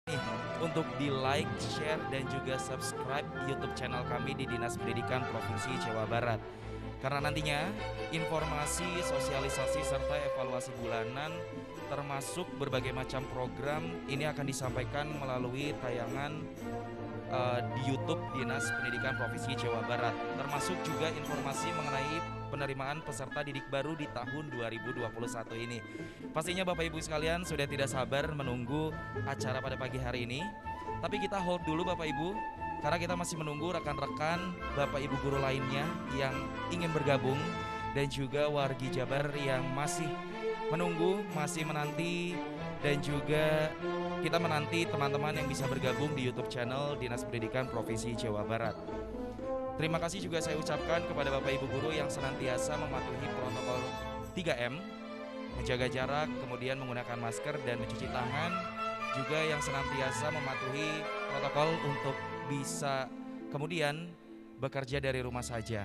nih untuk di like, share, dan juga subscribe YouTube channel kami di Dinas Pendidikan Provinsi Jawa Barat. Karena nantinya informasi, sosialisasi, serta evaluasi bulanan termasuk berbagai macam program ini akan disampaikan melalui tayangan di YouTube Dinas Pendidikan Provinsi Jawa Barat. Termasuk juga informasi mengenai penerimaan peserta didik baru di tahun 2021 ini. Pastinya Bapak Ibu sekalian sudah tidak sabar menunggu acara pada pagi hari ini. Tapi kita hold dulu Bapak Ibu, karena kita masih menunggu rekan-rekan Bapak Ibu guru lainnya yang ingin bergabung dan juga wargi Jabar yang masih menunggu, masih menanti, dan juga kita menanti teman-teman yang bisa bergabung di YouTube channel Dinas Pendidikan Provinsi Jawa Barat. Terima kasih juga saya ucapkan kepada Bapak Ibu guru yang senantiasa mematuhi protokol 3M, menjaga jarak, kemudian menggunakan masker dan mencuci tangan, juga yang senantiasa mematuhi protokol untuk bisa kemudian bekerja dari rumah saja.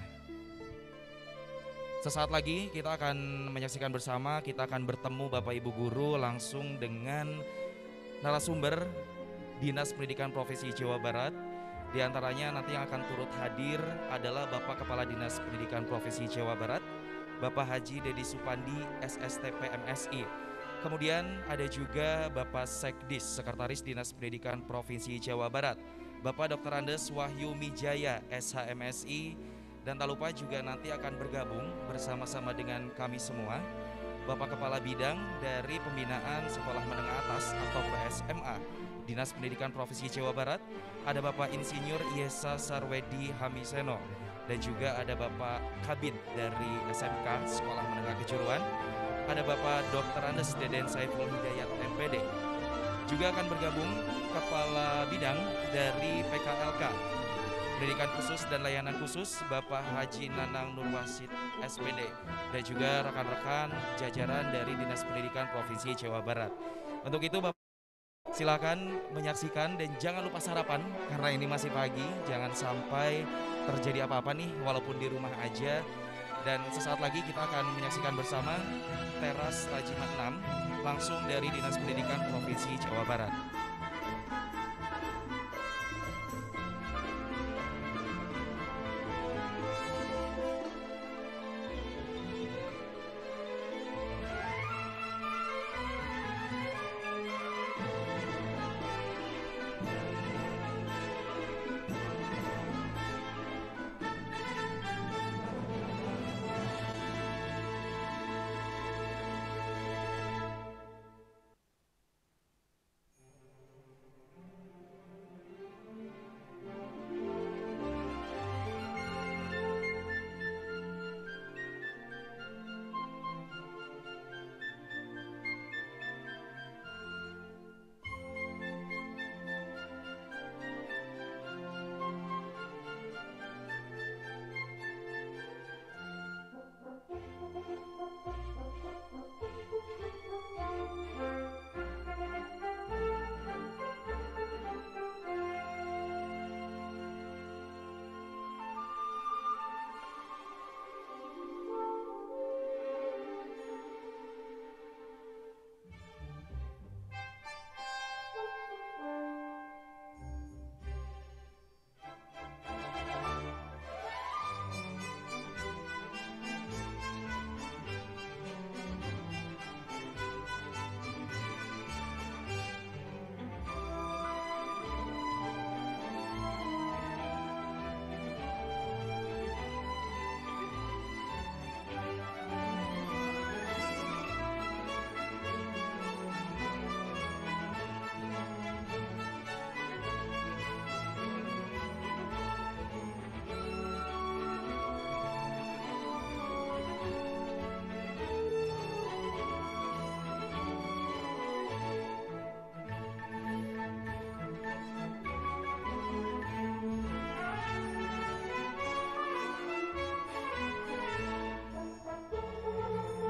Sesaat lagi kita akan menyaksikan bersama, kita akan bertemu Bapak Ibu guru langsung dengan narasumber Dinas Pendidikan Provinsi Jawa Barat. Di antaranya nanti yang akan turut hadir adalah Bapak Kepala Dinas Pendidikan Provinsi Jawa Barat, Bapak Haji Dedi Supandi, SSTP MSI. Kemudian ada juga Bapak Sekdis, Sekretaris Dinas Pendidikan Provinsi Jawa Barat, Bapak Dr. Andes Wahyu Mijaya, SHMSI. Dan tak lupa juga nanti akan bergabung bersama-sama dengan kami semua Bapak Kepala Bidang dari Pembinaan Sekolah Menengah Atas atau PSMA Dinas Pendidikan Provinsi Jawa Barat, ada Bapak Insinyur Yesa Sarwedi Hamiseno, dan juga ada Bapak Kabid dari SMK Sekolah Menengah Kejuruan, ada Bapak Dr. Andes Deden Saiful Hidayat MPD. Juga akan bergabung Kepala Bidang dari PKLK Pendidikan Khusus dan Layanan Khusus Bapak Haji Nanang Nurwasid SPD, dan juga rekan-rekan jajaran dari Dinas Pendidikan Provinsi Jawa Barat. Untuk itu Bapak silakan menyaksikan dan jangan lupa sarapan karena ini masih pagi, jangan sampai terjadi apa-apa nih walaupun di rumah aja. Dan sesaat lagi kita akan menyaksikan bersama teras Tajimat 6 langsung dari Dinas Pendidikan Provinsi Jawa Barat.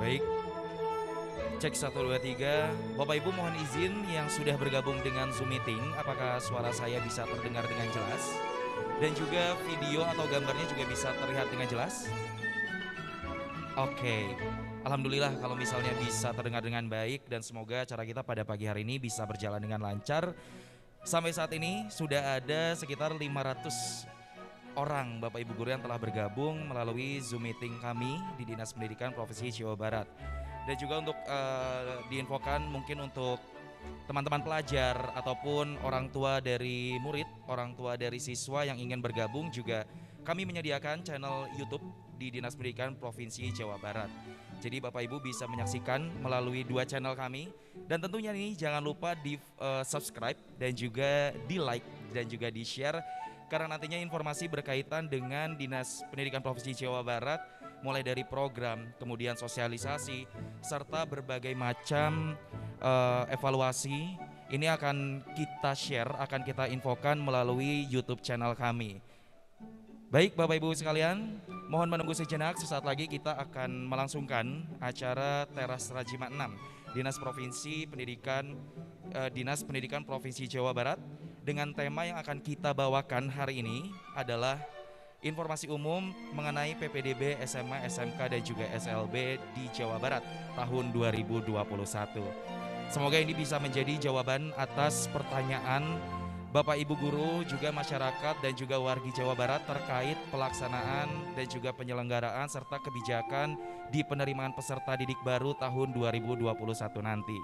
Baik, cek 1, 2, 3. Bapak Ibu mohon izin yang sudah bergabung dengan Zoom meeting, apakah suara saya bisa terdengar dengan jelas? Dan juga video atau gambarnya juga bisa terlihat dengan jelas? Oke, alhamdulillah kalau misalnya bisa terdengar dengan baik, dan semoga acara kita pada pagi hari ini bisa berjalan dengan lancar Sampai saat ini sudah ada sekitar 500 orang Bapak Ibu guru yang telah bergabung melalui Zoom meeting kami di Dinas Pendidikan Provinsi Jawa Barat. Dan juga untuk diinfokan mungkin untuk teman-teman pelajar ataupun orang tua dari murid, orang tua dari siswa yang ingin bergabung juga kami menyediakan channel YouTube di Dinas Pendidikan Provinsi Jawa Barat. Jadi Bapak Ibu bisa menyaksikan melalui dua channel kami dan tentunya ini jangan lupa di subscribe dan juga di like dan juga di share karena nantinya informasi berkaitan dengan Dinas Pendidikan Provinsi Jawa Barat mulai dari program, kemudian sosialisasi serta berbagai macam evaluasi ini akan kita share, akan kita infokan melalui YouTube channel kami. Baik Bapak Ibu sekalian, mohon menunggu sejenak, sesaat lagi kita akan melangsungkan acara Teras Rajima 6 Dinas Pendidikan Provinsi Jawa Barat dengan tema yang akan kita bawakan hari ini adalah informasi umum mengenai PPDB SMA, SMK dan juga SLB di Jawa Barat tahun 2021. Semoga ini bisa menjadi jawaban atas pertanyaan Bapak Ibu guru, juga masyarakat dan juga wargi Jawa Barat terkait pelaksanaan dan juga penyelenggaraan serta kebijakan di penerimaan peserta didik baru tahun 2021 nanti.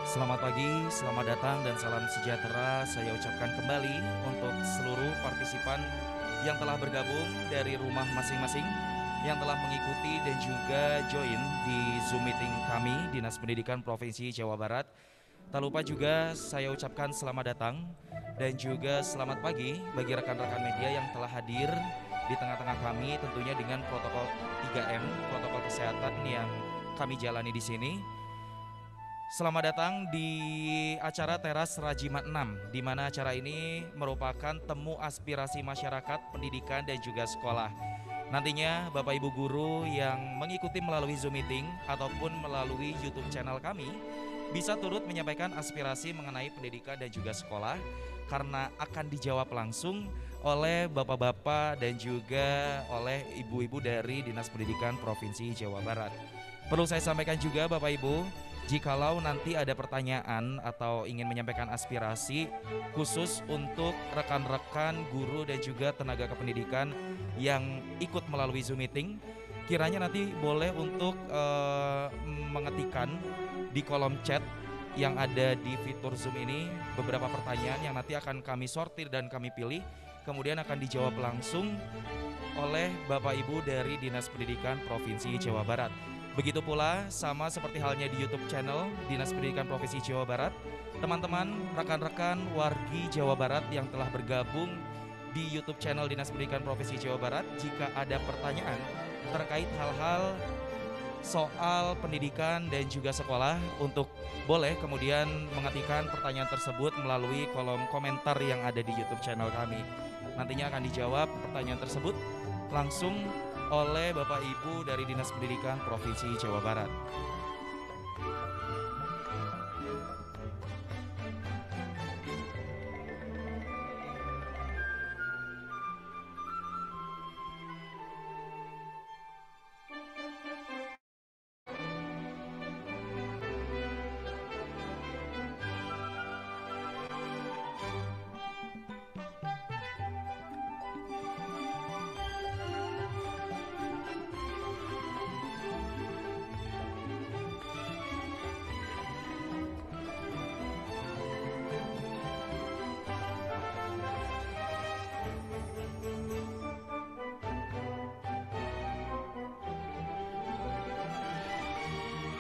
Selamat pagi, selamat datang dan salam sejahtera saya ucapkan kembali untuk seluruh partisipan yang telah bergabung dari rumah masing-masing, yang telah mengikuti dan juga join di Zoom meeting kami Dinas Pendidikan Provinsi Jawa Barat Tak lupa juga saya ucapkan selamat datang dan juga selamat pagi bagi rekan-rekan media yang telah hadir di tengah-tengah kami, tentunya dengan protokol 3M, protokol kesehatan yang kami jalani di sini. Selamat datang di acara Teras Rajimat 6, di mana acara ini merupakan temu aspirasi masyarakat, pendidikan dan juga sekolah. Nantinya Bapak Ibu guru yang mengikuti melalui Zoom meeting ataupun melalui YouTube channel kami bisa turut menyampaikan aspirasi mengenai pendidikan dan juga sekolah, karena akan dijawab langsung oleh bapak-bapak dan juga oleh ibu-ibu dari Dinas Pendidikan Provinsi Jawa Barat. Perlu saya sampaikan juga Bapak Ibu, jikalau nanti ada pertanyaan atau ingin menyampaikan aspirasi khusus untuk rekan-rekan guru dan juga tenaga kependidikan yang ikut melalui Zoom meeting, kiranya nanti boleh untuk mengetikkan di kolom chat yang ada di fitur Zoom ini beberapa pertanyaan yang nanti akan kami sortir dan kami pilih, kemudian akan dijawab langsung oleh Bapak Ibu dari Dinas Pendidikan Provinsi Jawa Barat. Begitu pula sama seperti halnya di YouTube channel Dinas Pendidikan Provinsi Jawa Barat, teman-teman, rekan-rekan wargi Jawa Barat yang telah bergabung di YouTube channel Dinas Pendidikan Provinsi Jawa Barat, jika ada pertanyaan terkait hal-hal soal pendidikan dan juga sekolah, untuk boleh kemudian mengetikkan pertanyaan tersebut melalui kolom komentar yang ada di YouTube channel kami. Nantinya akan dijawab pertanyaan tersebut langsung oleh Bapak Ibu dari Dinas Pendidikan Provinsi Jawa Barat.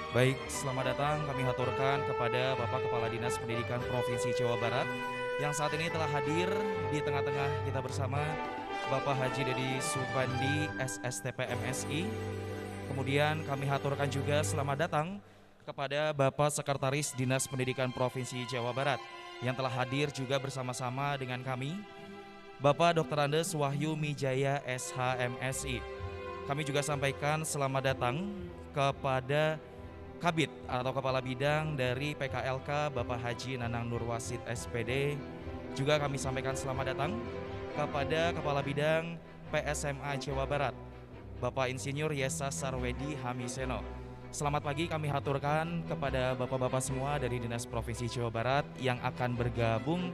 Baik, selamat datang kami haturkan kepada Bapak Kepala Dinas Pendidikan Provinsi Jawa Barat yang saat ini telah hadir di tengah-tengah kita bersama, Bapak Haji Dedi Supandi, SSTP MSI. Kemudian kami haturkan juga selamat datang kepada Bapak Sekretaris Dinas Pendidikan Provinsi Jawa Barat yang telah hadir juga bersama-sama dengan kami, Bapak Dr. Andes Wahyu Mijaya SHMSI. Kami juga sampaikan selamat datang kepada Kabid atau Kepala Bidang dari PKLK Bapak Haji Nanang Nurwasid SPD. Juga kami sampaikan selamat datang kepada Kepala Bidang PSMA Jawa Barat Bapak Insinyur Yesa Sarwedi Hamiseno. Selamat pagi kami haturkan kepada bapak-bapak semua dari Dinas Provinsi Jawa Barat yang akan bergabung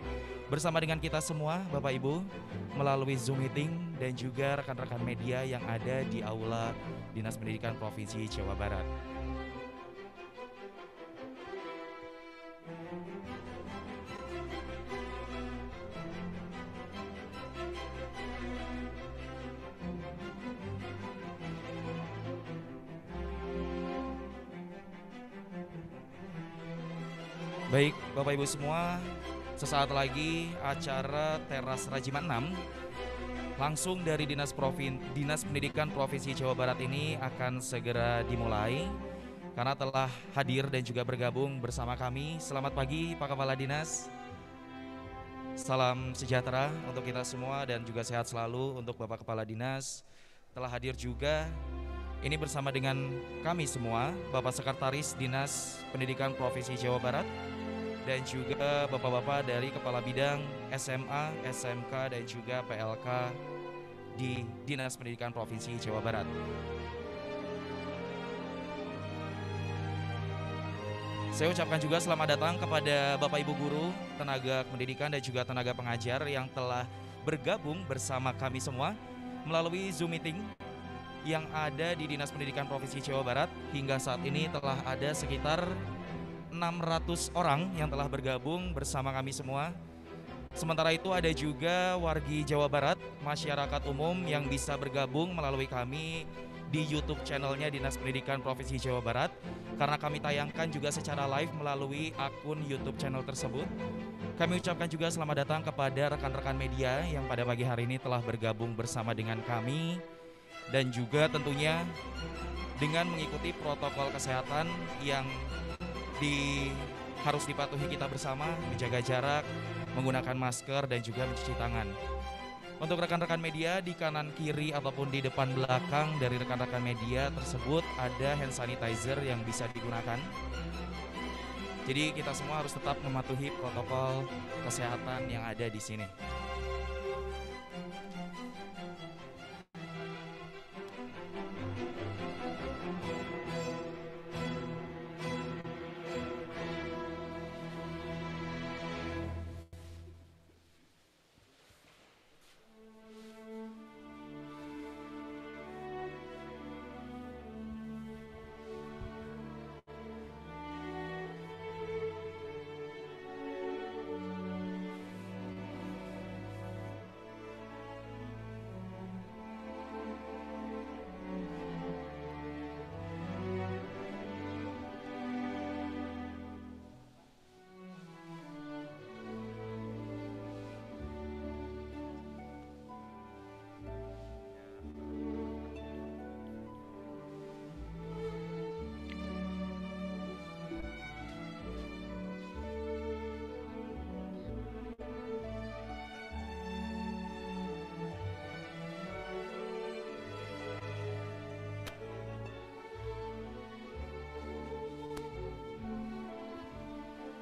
bersama dengan kita semua Bapak Ibu melalui Zoom meeting dan juga rekan-rekan media yang ada di Aula Dinas Pendidikan Provinsi Jawa Barat. Baik, Bapak Ibu semua, sesaat lagi acara Teras Rajimat 6 langsung dari Dinas Pendidikan Provinsi Jawa Barat ini akan segera dimulai, karena telah hadir dan juga bergabung bersama kami. Selamat pagi Pak Kepala Dinas. Salam sejahtera untuk kita semua dan juga sehat selalu untuk Bapak Kepala Dinas. Telah hadir juga ini bersama dengan kami semua, Bapak Sekretaris Dinas Pendidikan Provinsi Jawa Barat dan juga bapak-bapak dari Kepala Bidang SMA, SMK dan juga PLK di Dinas Pendidikan Provinsi Jawa Barat. Saya ucapkan juga selamat datang kepada Bapak Ibu guru, tenaga pendidikan dan juga tenaga pengajar yang telah bergabung bersama kami semua melalui Zoom meeting yang ada di Dinas Pendidikan Provinsi Jawa Barat. Hingga saat ini telah ada sekitar 600 orang yang telah bergabung bersama kami semua Sementara itu ada juga wargi Jawa Barat, masyarakat umum yang bisa bergabung melalui kami di YouTube channelnya Dinas Pendidikan Provinsi Jawa Barat, karena kami tayangkan juga secara live melalui akun YouTube channel tersebut. Kami ucapkan juga selamat datang kepada rekan-rekan media yang pada pagi hari ini telah bergabung bersama dengan kami, dan juga tentunya dengan mengikuti protokol kesehatan yang harus dipatuhi kita bersama, menjaga jarak, menggunakan masker, dan juga mencuci tangan. Untuk rekan-rekan media di kanan kiri ataupun di depan belakang dari rekan-rekan media tersebut ada hand sanitizer yang bisa digunakan. Jadi kita semua harus tetap mematuhi protokol kesehatan yang ada di sini.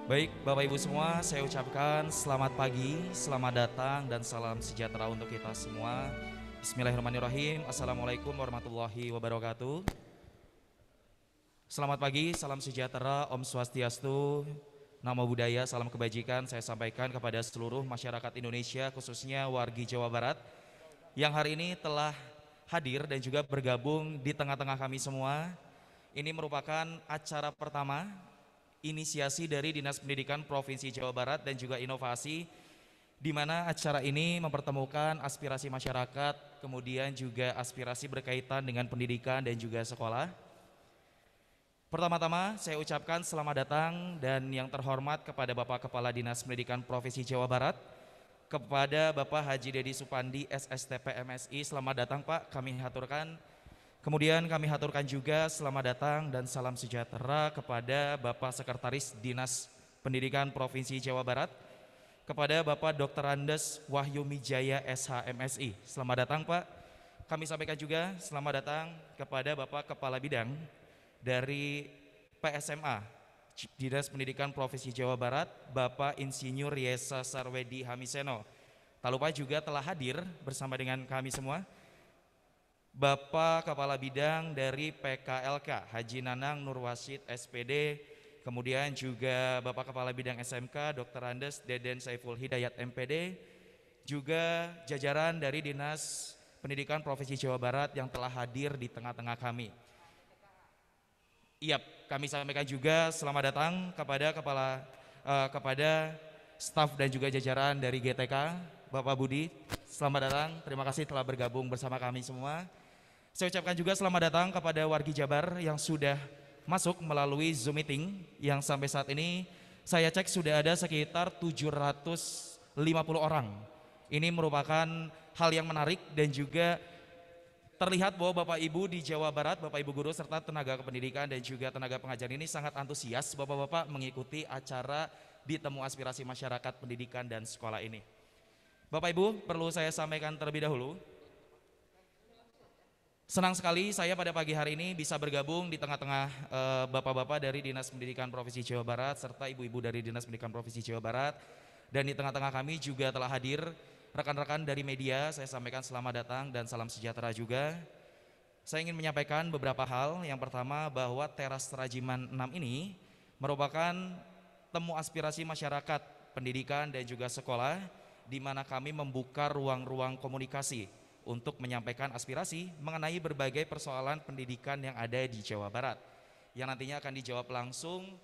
Baik, Bapak Ibu semua, saya ucapkan selamat pagi, selamat datang, dan salam sejahtera untuk kita semua. Bismillahirrahmanirrahim. Assalamualaikum warahmatullahi wabarakatuh. Selamat pagi, salam sejahtera, Om Swastiastu, Namo Buddhaya, salam kebajikan saya sampaikan kepada seluruh masyarakat Indonesia, khususnya wargi Jawa Barat, yang hari ini telah hadir dan juga bergabung di tengah-tengah kami semua. Ini merupakan acara pertama inisiasi dari Dinas Pendidikan Provinsi Jawa Barat dan juga inovasi, di mana acara ini mempertemukan aspirasi masyarakat, kemudian juga aspirasi berkaitan dengan pendidikan dan juga sekolah. Pertama-tama saya ucapkan selamat datang dan yang terhormat kepada Bapak Kepala Dinas Pendidikan Provinsi Jawa Barat, kepada Bapak Haji Dedi Supandi SSTP MSI, selamat datang Pak, kami haturkan. Kemudian kami haturkan juga selamat datang dan salam sejahtera kepada Bapak Sekretaris Dinas Pendidikan Provinsi Jawa Barat, kepada Bapak Dr. Andes Wahyu Mijaya SHMSI. Selamat datang Pak. Kami sampaikan juga selamat datang kepada Bapak Kepala Bidang dari PSMA Dinas Pendidikan Provinsi Jawa Barat, Bapak Insinyur Yesa Sarwedi Hamiseno. Tak lupa juga telah hadir bersama dengan kami semua Bapak Kepala Bidang dari PKLK Haji Nanang Nurwasid SPD, kemudian juga Bapak Kepala Bidang SMK Dr. Andes Deden Saiful Hidayat MPD, juga jajaran dari Dinas Pendidikan Provinsi Jawa Barat yang telah hadir di tengah-tengah kami. Iya, kami sampaikan juga selamat datang kepada staf dan juga jajaran dari GTK, Bapak Budi, selamat datang, terima kasih telah bergabung bersama kami semua. Saya ucapkan juga selamat datang kepada wargi Jabar yang sudah masuk melalui Zoom meeting, yang sampai saat ini saya cek sudah ada sekitar 750 orang. Ini merupakan hal yang menarik dan juga terlihat bahwa Bapak Ibu di Jawa Barat, Bapak Ibu guru serta tenaga kependidikan dan juga tenaga pengajar ini sangat antusias Bapak-bapak mengikuti acara di Temu Aspirasi Masyarakat Pendidikan dan Sekolah ini. Bapak Ibu, perlu saya sampaikan terlebih dahulu, senang sekali saya pada pagi hari ini bisa bergabung di tengah-tengah Bapak-bapak dari Dinas Pendidikan Provinsi Jawa Barat serta Ibu-ibu dari Dinas Pendidikan Provinsi Jawa Barat, dan di tengah-tengah kami juga telah hadir rekan-rekan dari media. Saya sampaikan selamat datang dan salam sejahtera juga. Saya ingin menyampaikan beberapa hal. Yang pertama, bahwa Teras Terajiman 6 ini merupakan temu aspirasi masyarakat pendidikan dan juga sekolah, di mana kami membuka ruang-ruang komunikasi untuk menyampaikan aspirasi mengenai berbagai persoalan pendidikan yang ada di Jawa Barat, yang nantinya akan dijawab langsung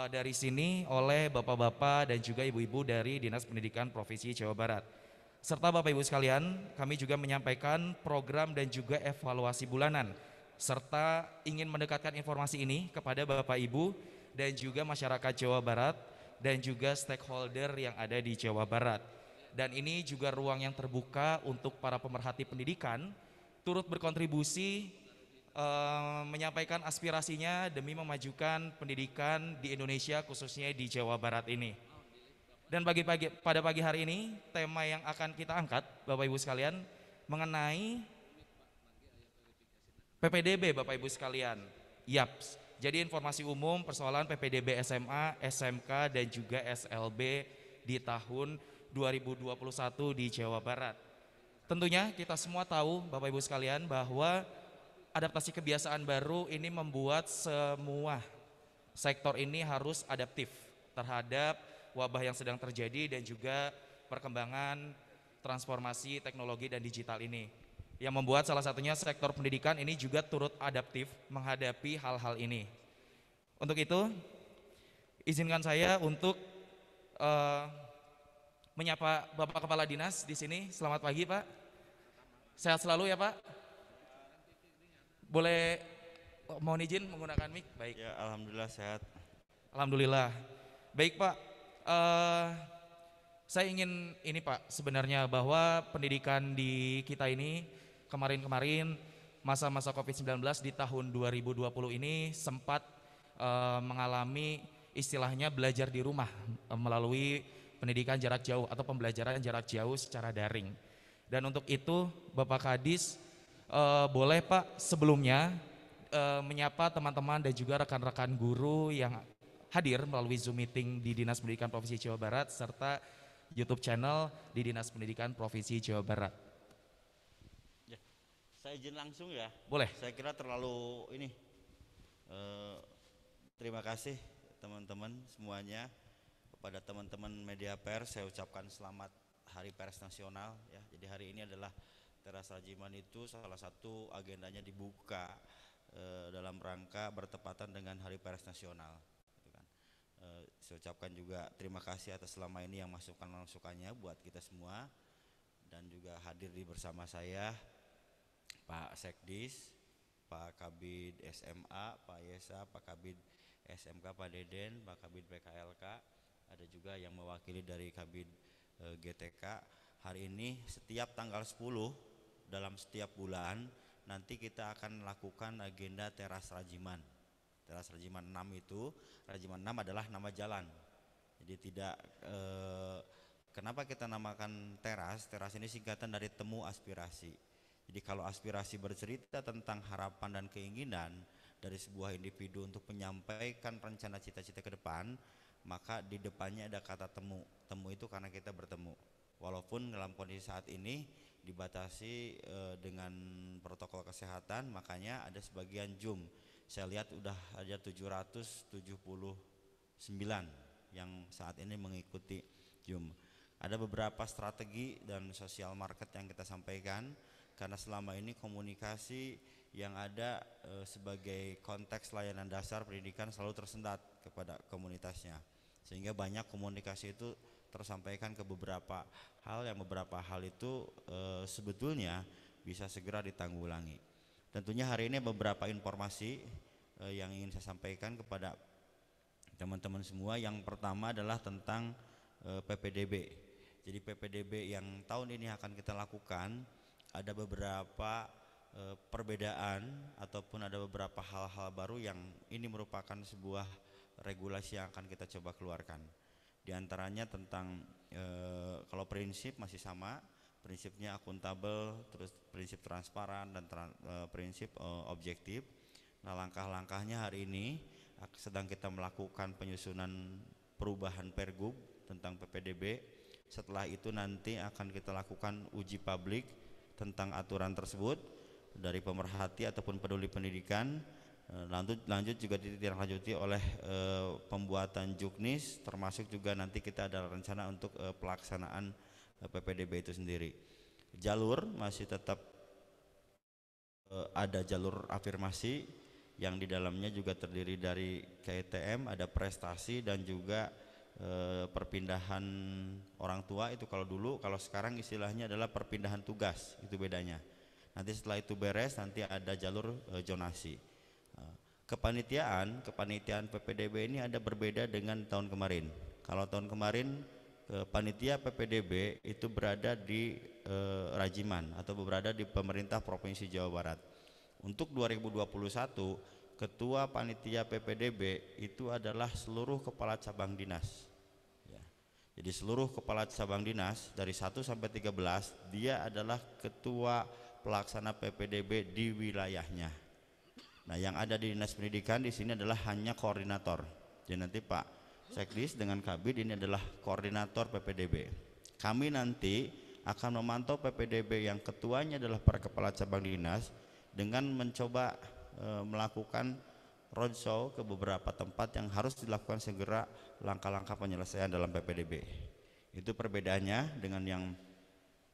dari sini oleh bapak-bapak dan juga ibu-ibu dari Dinas Pendidikan Provinsi Jawa Barat. Serta Bapak Ibu sekalian, kami juga menyampaikan program dan juga evaluasi bulanan, serta ingin mendekatkan informasi ini kepada Bapak Ibu dan juga masyarakat Jawa Barat dan juga stakeholder yang ada di Jawa Barat. Dan ini juga ruang yang terbuka untuk para pemerhati pendidikan turut berkontribusi menyampaikan aspirasinya demi memajukan pendidikan di Indonesia khususnya di Jawa Barat ini. Dan pada pagi hari ini tema yang akan kita angkat Bapak Ibu sekalian mengenai PPDB Bapak Ibu sekalian. Yaps. Jadi informasi umum persoalan PPDB SMA, SMK dan juga SLB di tahun 2021 di Jawa Barat. Tentunya kita semua tahu Bapak Ibu sekalian bahwa adaptasi kebiasaan baru ini membuat semua sektor ini harus adaptif terhadap wabah yang sedang terjadi dan juga perkembangan transformasi teknologi dan digital ini, yang membuat salah satunya sektor pendidikan ini juga turut adaptif menghadapi hal-hal ini. Untuk itu, izinkan saya untuk menyapa Bapak Kepala Dinas di sini. Selamat pagi Pak. Sehat selalu ya Pak. Boleh mohon izin menggunakan mic? Baik. Ya, alhamdulillah sehat. Alhamdulillah. Baik Pak, saya ingin ini Pak, sebenarnya bahwa pendidikan di kita ini kemarin-kemarin masa-masa COVID-19 di tahun 2020 ini sempat mengalami istilahnya belajar di rumah melalui pendidikan jarak jauh atau pembelajaran jarak jauh secara daring. Dan untuk itu Bapak Kadis, boleh Pak sebelumnya menyapa teman-teman dan juga rekan-rekan guru yang hadir melalui Zoom meeting di Dinas Pendidikan Provinsi Jawa Barat serta YouTube channel di Dinas Pendidikan Provinsi Jawa Barat. Ya, saya izin langsung ya. Boleh. Saya kira terlalu ini. Terima kasih teman-teman semuanya. Kepada teman-teman media pers saya ucapkan selamat Hari Pers Nasional ya. Jadi hari ini adalah Teras Rajiman itu salah satu agendanya dibuka dalam rangka bertepatan dengan Hari Pers Nasional. Saya ucapkan juga terima kasih atas selama ini yang masukannya buat kita semua, dan juga hadir di bersama saya Pak Sekdis, Pak Kabid SMA, Pak Yesa, Pak Kabid SMK, Pak Deden, Pak Kabid PKLK, ada juga yang mewakili dari Kabid GTK. Hari ini setiap tanggal 10 dalam setiap bulan nanti kita akan melakukan agenda Teras Rajiman. Teras Rajiman 6 itu, Rajiman 6 adalah nama jalan. Jadi tidak kenapa kita namakan teras? Teras ini singkatan dari temu aspirasi. Jadi kalau aspirasi bercerita tentang harapan dan keinginan dari sebuah individu untuk menyampaikan rencana cita-cita ke depan, maka di depannya ada kata temu. Temu itu karena kita bertemu. Walaupun dalam kondisi saat ini dibatasi dengan protokol kesehatan, makanya ada sebagian Zoom. Saya lihat udah ada 779 yang saat ini mengikuti Zoom. Ada beberapa strategi dan sosial market yang kita sampaikan, karena selama ini komunikasi yang ada sebagai konteks layanan dasar pendidikan selalu tersendat kepada komunitasnya, sehingga banyak komunikasi itu tersampaikan ke beberapa hal yang beberapa hal itu sebetulnya bisa segera ditanggulangi. Tentunya hari ini beberapa informasi yang ingin saya sampaikan kepada teman-teman semua. Yang pertama adalah tentang PPDB. Jadi PPDB yang tahun ini akan kita lakukan ada beberapa perbedaan ataupun ada beberapa hal-hal baru yang ini merupakan sebuah regulasi yang akan kita coba keluarkan. Di antaranya tentang kalau prinsip masih sama, prinsipnya akuntabel, terus prinsip transparan dan prinsip objektif. Nah, langkah-langkahnya hari ini sedang kita melakukan penyusunan perubahan Pergub tentang PPDB. Setelah itu nanti akan kita lakukan uji publik tentang aturan tersebut dari pemerhati ataupun peduli pendidikan. Lanjut juga ditindaklanjuti oleh pembuatan juknis, termasuk juga nanti kita ada rencana untuk pelaksanaan PPDB itu sendiri. Jalur masih tetap ada jalur afirmasi yang di dalamnya juga terdiri dari KTM, ada prestasi dan juga perpindahan orang tua. Itu kalau dulu, kalau sekarang istilahnya adalah perpindahan tugas, itu bedanya. Nanti setelah itu beres nanti ada jalur zonasi. Kepanitiaan PPDB ini ada berbeda dengan tahun kemarin. Kalau tahun kemarin panitia PPDB itu berada di Rajiman atau berada di pemerintah Provinsi Jawa Barat. Untuk 2021 ketua panitia PPDB itu adalah seluruh kepala cabang dinas ya. Jadi seluruh kepala cabang dinas dari 1 sampai 13 dia adalah ketua pelaksana PPDB di wilayahnya. Nah, yang ada di Dinas Pendidikan di sini adalah hanya koordinator. Jadi nanti Pak Sekdis dengan Kabid ini adalah koordinator PPDB. Kami nanti akan memantau PPDB yang ketuanya adalah para kepala cabang dinas dengan mencoba melakukan roadshow ke beberapa tempat yang harus dilakukan segera langkah-langkah penyelesaian dalam PPDB. Itu perbedaannya dengan yang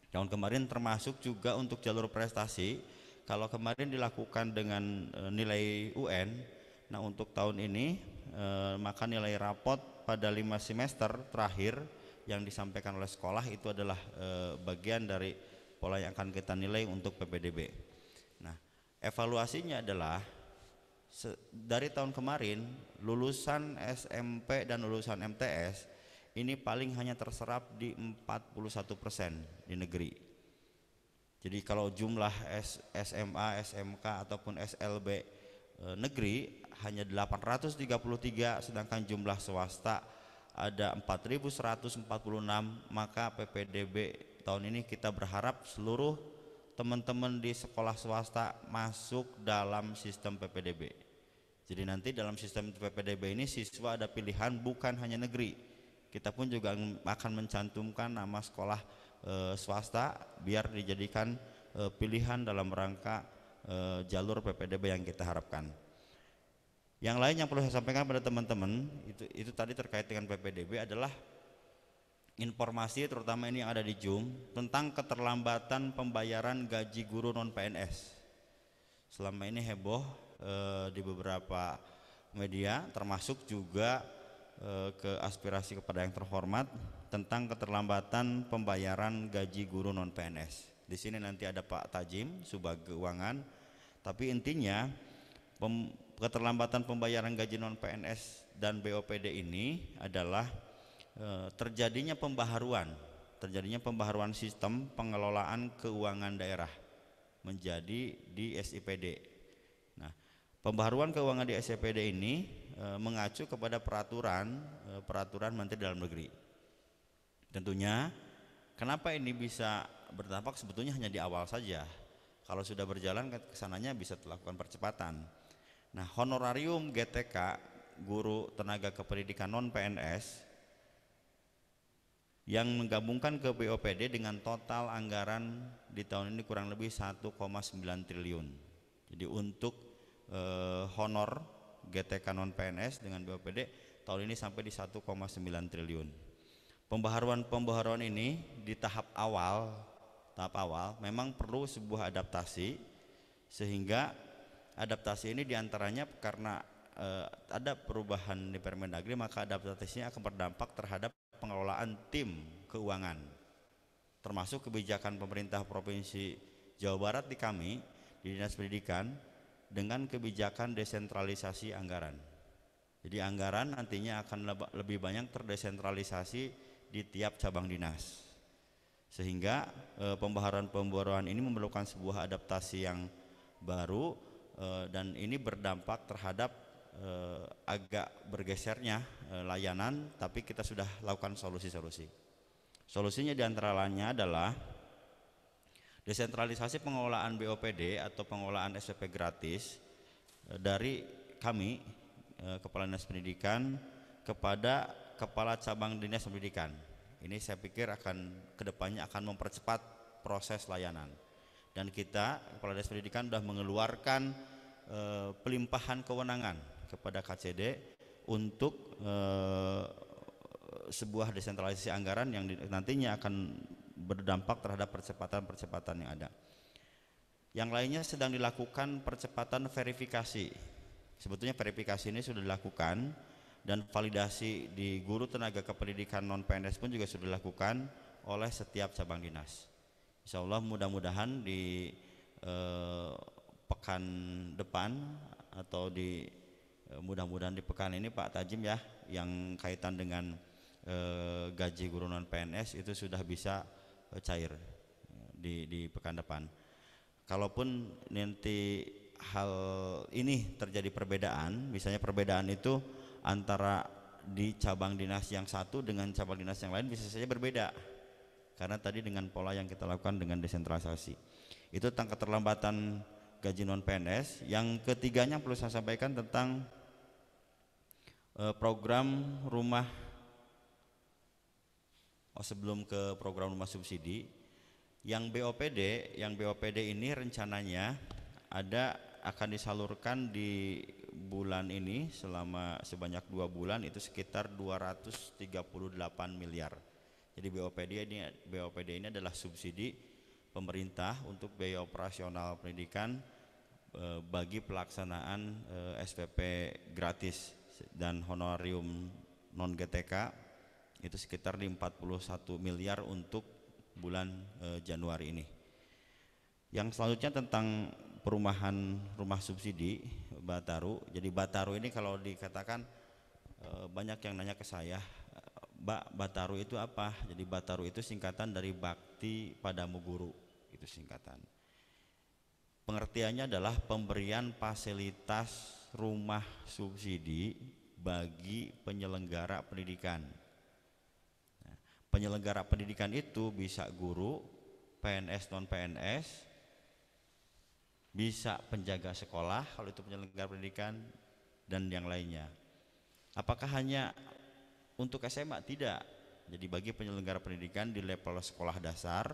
tahun kemarin, termasuk juga untuk jalur prestasi. Kalau kemarin dilakukan dengan nilai UN, nah untuk tahun ini maka nilai rapot pada 5 semester terakhir yang disampaikan oleh sekolah itu adalah bagian dari pola yang akan kita nilai untuk PPDB. Nah, evaluasinya adalah dari tahun kemarin lulusan SMP dan lulusan MTS ini paling hanya terserap di 41% di negeri. Jadi kalau jumlah SMA, SMK ataupun SLB negeri hanya 833, sedangkan jumlah swasta ada 4146, maka PPDB tahun ini kita berharap seluruh teman-teman di sekolah swasta masuk dalam sistem PPDB. Jadi nanti dalam sistem PPDB ini siswa ada pilihan bukan hanya negeri. Kita pun juga akan mencantumkan nama sekolah swasta biar dijadikan pilihan dalam rangka jalur PPDB yang kita harapkan. Yang lain yang perlu saya sampaikan pada teman-teman itu tadi terkait dengan PPDB adalah informasi terutama ini yang ada di Zoom tentang keterlambatan pembayaran gaji guru non PNS. Selama ini heboh di beberapa media, termasuk juga ke aspirasi kepada yang terhormat tentang keterlambatan pembayaran gaji guru non PNS. Di sini nanti ada Pak Tajim Subag Keuangan, tapi intinya keterlambatan pembayaran gaji non PNS dan BOPD ini adalah terjadinya pembaharuan sistem pengelolaan keuangan daerah menjadi di SIPD. Nah, pembaharuan keuangan di SIPD ini mengacu kepada peraturan Menteri Dalam Negeri. Tentunya kenapa ini bisa berdampak sebetulnya hanya di awal saja. Kalau sudah berjalan kesananya bisa dilakukan percepatan. Nah, honorarium GTK guru tenaga kependidikan non PNS yang menggabungkan ke BOPD dengan total anggaran di tahun ini kurang lebih 1,9 triliun. Jadi untuk honor GTK non PNS dengan BOPD tahun ini sampai di 1,9 triliun. Pembaharuan ini di tahap awal memang perlu sebuah adaptasi, sehingga adaptasi ini diantaranya karena ada perubahan di Permendagri, maka adaptasinya akan berdampak terhadap pengelolaan tim keuangan, termasuk kebijakan pemerintah Provinsi Jawa Barat di kami di Dinas Pendidikan dengan kebijakan desentralisasi anggaran. Jadi anggaran nantinya akan lebih banyak terdesentralisasi di tiap cabang dinas, sehingga pembaharuan ini memerlukan sebuah adaptasi yang baru dan ini berdampak terhadap agak bergesernya layanan, tapi kita sudah lakukan solusi-solusi. Solusinya diantaranya adalah desentralisasi pengelolaan BOPD atau pengelolaan SPP gratis dari kami Kepala Dinas Pendidikan kepada Kepala Cabang Dinas Pendidikan. Ini saya pikir kedepannya akan mempercepat proses layanan. Dan kita Kepala Dinas Pendidikan sudah mengeluarkan pelimpahan kewenangan kepada KCD untuk sebuah desentralisasi anggaran yang nantinya akan berdampak terhadap percepatan yang ada. Yang lainnya sedang dilakukan percepatan verifikasi. Sebetulnya verifikasi ini sudah dilakukan dan validasi di guru tenaga kependidikan non PNS pun juga sudah dilakukan oleh setiap cabang dinas. Insya Allah mudah-mudahan di pekan depan atau di mudah-mudahan di pekan ini Pak Tajim ya, yang kaitan dengan gaji guru non PNS itu sudah bisa cair di pekan depan. Kalaupun nanti hal ini terjadi perbedaan, misalnya perbedaan itu antara di cabang dinas yang satu dengan cabang dinas yang lain bisa saja berbeda, karena tadi dengan pola yang kita lakukan dengan desentralisasi. Itu tentang keterlambatan gaji non PNS. Yang ketiganya perlu saya sampaikan tentang program rumah. Sebelum ke program rumah subsidi, yang BOPD ini rencananya akan disalurkan di bulan ini selama sebanyak 2 bulan, itu sekitar 238 miliar. Jadi BOPD ini adalah subsidi pemerintah untuk biaya operasional pendidikan bagi pelaksanaan SPP gratis dan honorarium non GTK, itu sekitar di 41 miliar untuk bulan Januari ini. Yang selanjutnya tentang perumahan rumah subsidi Bataru. Jadi Bataru ini kalau dikatakan banyak yang nanya ke saya, Mbak, Bataru itu apa? Jadi Bataru itu singkatan dari Bakti Padamu Guru, itu singkatan. Pengertiannya adalah pemberian fasilitas rumah subsidi bagi penyelenggara pendidikan. Nah, penyelenggara pendidikan itu bisa guru, PNS non PNS, bisa penjaga sekolah kalau itu penyelenggara pendidikan, dan yang lainnya. Apakah hanya untuk SMA? Tidak. Jadi bagi penyelenggara pendidikan di level sekolah dasar,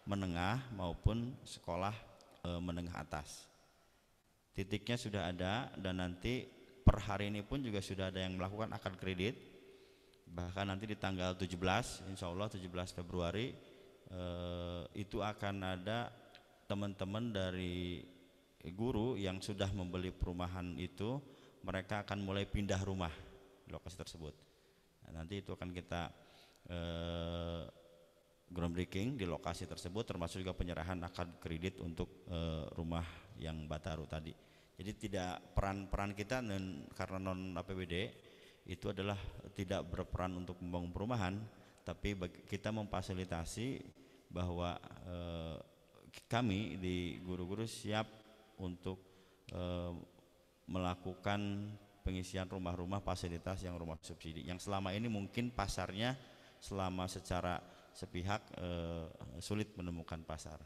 menengah maupun sekolah menengah atas. Titiknya sudah ada, dan nanti per hari ini pun juga sudah ada yang melakukan akad kredit. Bahkan nanti di tanggal 17, insya Allah 17 Februari itu akan ada teman-teman dari guru yang sudah membeli perumahan itu, mereka akan mulai pindah rumah di lokasi tersebut. Nah, nanti itu akan kita groundbreaking di lokasi tersebut, termasuk juga penyerahan akad kredit untuk rumah yang Bataru tadi. Jadi tidak, peran kita karena non APBD itu adalah tidak berperan untuk membangun perumahan, tapi kita memfasilitasi bahwa kami di guru-guru siap untuk melakukan pengisian rumah-rumah fasilitas yang rumah subsidi, yang selama ini mungkin pasarnya selama secara sepihak sulit menemukan pasar.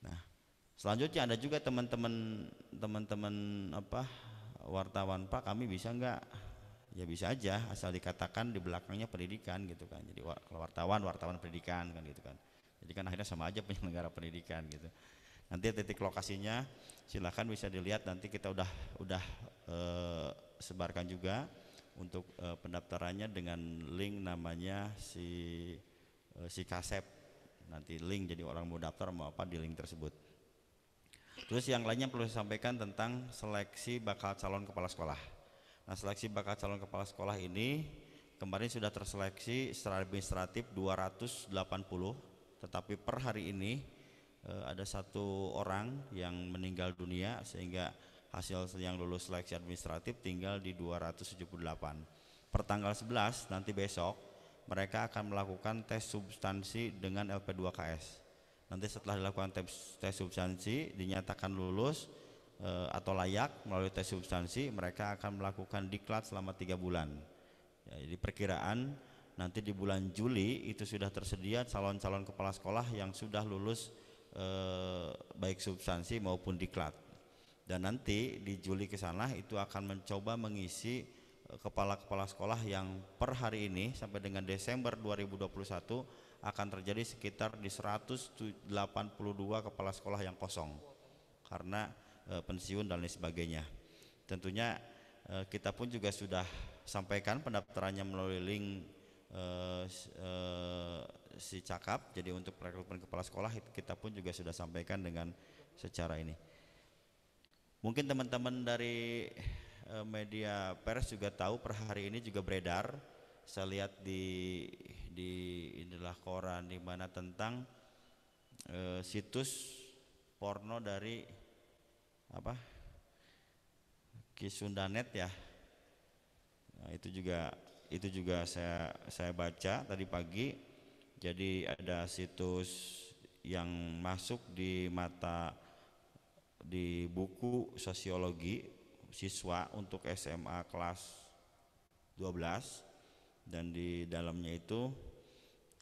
Nah, selanjutnya ada juga teman-teman wartawan, Pak, kami bisa enggak? Ya bisa aja, asal dikatakan di belakangnya pendidikan gitu kan. Jadi kalau wartawan pendidikan kan gitu kan. Jadi kan akhirnya sama aja penyelenggara pendidikan gitu. Nanti titik lokasinya silakan bisa dilihat, nanti kita udah sebarkan juga untuk pendaftarannya dengan link namanya si Kasep. Nanti link, jadi orang mau daftar mau apa di link tersebut. Terus yang lainnya perlu saya sampaikan tentang seleksi bakal calon kepala sekolah. Nah, seleksi bakal calon kepala sekolah ini kemarin sudah terseleksi secara administratif 280, tetapi per hari ini ada 1 orang yang meninggal dunia, sehingga hasil yang lulus seleksi administratif tinggal di 278. Per tanggal 11 nanti besok mereka akan melakukan tes substansi dengan LP2KS. Nanti setelah dilakukan tes substansi dinyatakan lulus atau layak melalui tes substansi, mereka akan melakukan diklat selama 3 bulan. Ya, jadi perkiraan nanti di bulan Juli itu sudah tersedia calon-calon kepala sekolah yang sudah lulus baik substansi maupun diklat. Dan nanti di Juli ke sana itu akan mencoba mengisi kepala-kepala sekolah yang per hari ini sampai dengan Desember 2021 akan terjadi sekitar di 182 kepala sekolah yang kosong karena pensiun dan lain sebagainya. Tentunya kita pun juga sudah sampaikan pendaftarannya melalui link si Cakap. Jadi untuk rekrutmen kepala sekolah kita pun juga sudah sampaikan dengan secara ini. Mungkin teman-teman dari media pers juga tahu per hari ini juga beredar, saya lihat di inilah koran di mana tentang situs porno dari apa Kisundanet ya. Nah, itu juga saya baca tadi pagi. Jadi ada situs yang masuk di buku sosiologi siswa untuk SMA kelas 12, dan di dalamnya itu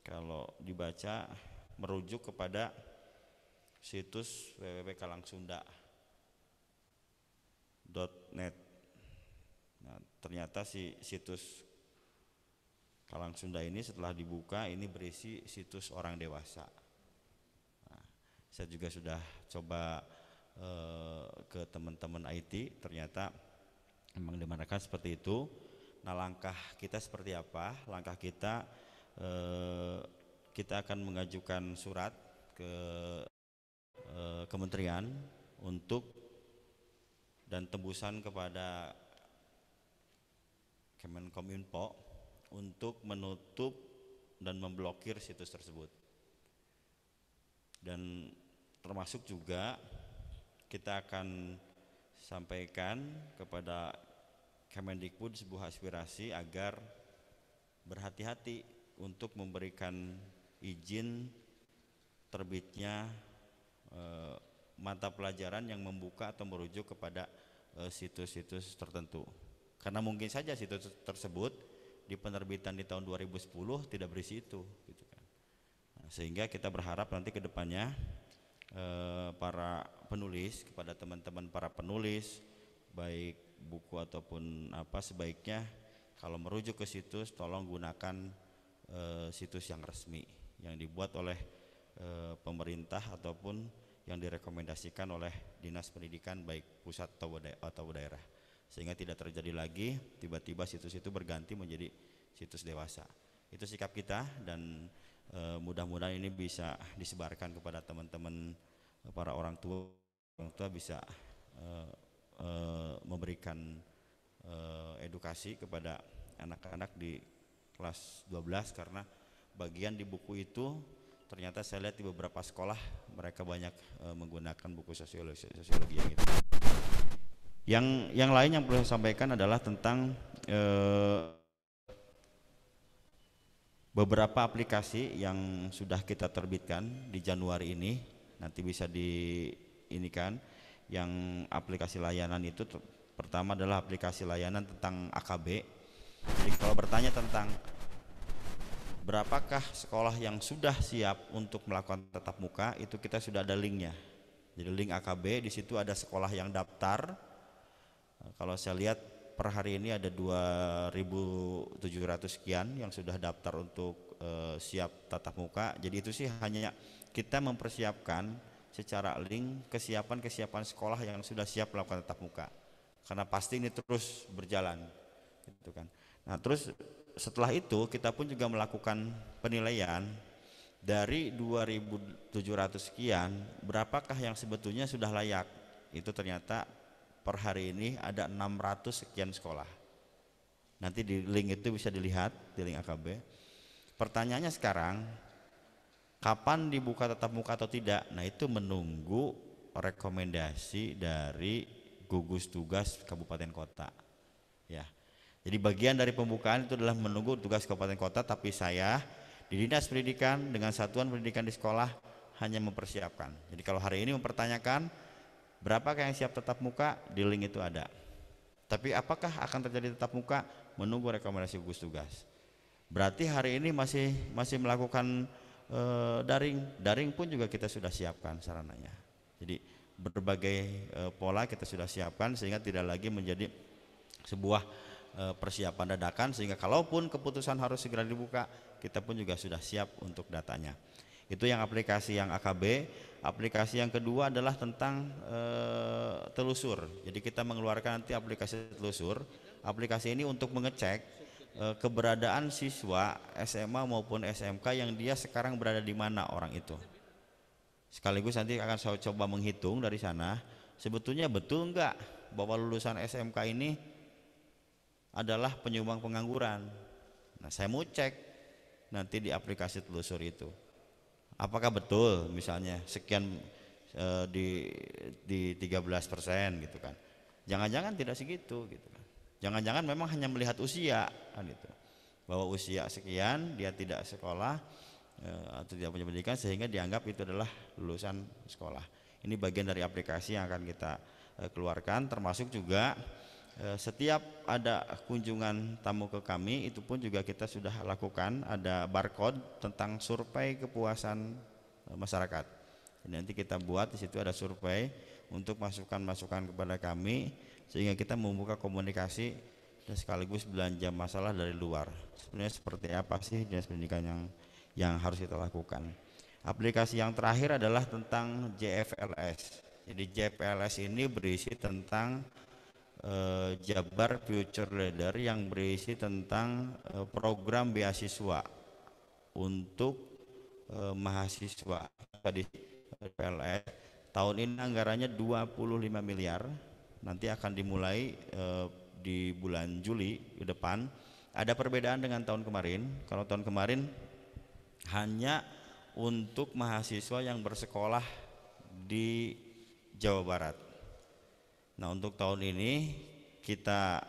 kalau dibaca merujuk kepada situs www.kalangsunda.net. Nah, ternyata si situs Kalang Sunda ini setelah dibuka ini berisi situs orang dewasa. Nah, saya juga sudah coba ke teman-teman IT, ternyata memang dimanakan seperti itu. Nah, langkah kita seperti apa? Langkah kita kita akan mengajukan surat ke kementerian untuk dan tembusan kepada Kemenkominfo untuk menutup dan memblokir situs tersebut. Dan termasuk juga kita akan sampaikan kepada Kemendikbud sebuah aspirasi agar berhati-hati untuk memberikan izin terbitnya mata pelajaran yang membuka atau merujuk kepada situs-situs tertentu. Karena mungkin saja situs tersebut di penerbitan di tahun 2010 tidak berisi itu, gitu kan. Nah, sehingga kita berharap nanti ke depannya para penulis, kepada teman-teman para penulis baik buku ataupun apa, sebaiknya kalau merujuk ke situs tolong gunakan situs yang resmi yang dibuat oleh pemerintah ataupun yang direkomendasikan oleh Dinas Pendidikan baik pusat atau daerah, sehingga tidak terjadi lagi tiba-tiba situs itu berganti menjadi situs dewasa. Itu sikap kita, dan mudah-mudahan ini bisa disebarkan kepada teman-teman para orang tua bisa memberikan edukasi kepada anak-anak di kelas 12, karena bagian di buku itu ternyata saya lihat di beberapa sekolah mereka banyak menggunakan buku sosiologi yang itu. Yang lain yang perlu saya sampaikan adalah tentang beberapa aplikasi yang sudah kita terbitkan di Januari ini, nanti bisa diinikan. Yang aplikasi layanan itu pertama adalah aplikasi layanan tentang AKB. Jadi kalau bertanya tentang berapakah sekolah yang sudah siap untuk melakukan tatap muka, itu kita sudah ada linknya. Jadi link AKB, di situ ada sekolah yang daftar. Kalau saya lihat per hari ini ada 2.700 sekian yang sudah daftar untuk siap tatap muka. Jadi itu sih hanya kita mempersiapkan secara link kesiapan sekolah yang sudah siap melakukan tatap muka, karena pasti ini terus berjalan, gitu kan. Nah, terus setelah itu kita pun juga melakukan penilaian dari 2.700 sekian, berapakah yang sebetulnya sudah layak. Itu ternyata per hari ini ada 600 sekian sekolah. Nanti di link itu bisa dilihat, di link AKB. Pertanyaannya sekarang, kapan dibuka tatap muka atau tidak? Nah, itu menunggu rekomendasi dari gugus tugas kabupaten kota. Ya. Jadi bagian dari pembukaan itu adalah menunggu tugas kabupaten kota, tapi saya di Dinas Pendidikan dengan satuan pendidikan di sekolah hanya mempersiapkan. Jadi kalau hari ini mempertanyakan berapakah yang siap tatap muka, di link itu ada. Tapi apakah akan terjadi tatap muka? Menunggu rekomendasi gugus tugas. Berarti hari ini masih melakukan daring pun juga kita sudah siapkan sarananya. Jadi berbagai pola kita sudah siapkan sehingga tidak lagi menjadi sebuah persiapan dadakan, sehingga kalaupun keputusan harus segera dibuka, kita pun juga sudah siap untuk datanya. Itu yang aplikasi yang AKB. Aplikasi yang kedua adalah tentang telusur. Jadi kita mengeluarkan nanti aplikasi telusur. Aplikasi ini untuk mengecek keberadaan siswa SMA maupun SMK yang dia sekarang berada di mana orang itu. Sekaligus nanti akan saya coba menghitung dari sana, sebetulnya betul enggak bahwa lulusan SMK ini adalah penyumbang pengangguran. Nah, saya mau cek nanti di aplikasi telusur itu. Apakah betul misalnya sekian di 13% gitu kan. Jangan-jangan tidak segitu gitu kan. Jangan-jangan memang hanya melihat usia kan itu. Bahwa usia sekian dia tidak sekolah atau tidak punya pendidikan sehingga dianggap itu adalah lulusan sekolah. Ini bagian dari aplikasi yang akan kita keluarkan, termasuk juga setiap ada kunjungan tamu ke kami itu pun juga kita sudah lakukan ada barcode tentang survei kepuasan masyarakat. Jadi nanti kita buat di situ ada survei untuk masukan-masukan kepada kami sehingga kita membuka komunikasi dan sekaligus belanja masalah dari luar. Sebenarnya seperti apa sih dinas pendidikan yang harus kita lakukan. Aplikasi yang terakhir adalah tentang JFLS. Jadi JFLS ini berisi tentang Jabar Future Leader yang berisi tentang program beasiswa untuk mahasiswa di JFLS. Tahun ini anggarannya 25 miliar. Nanti akan dimulai di bulan Juli ke depan. Ada perbedaan dengan tahun kemarin. Kalau tahun kemarin hanya untuk mahasiswa yang bersekolah di Jawa Barat. Nah, untuk tahun ini kita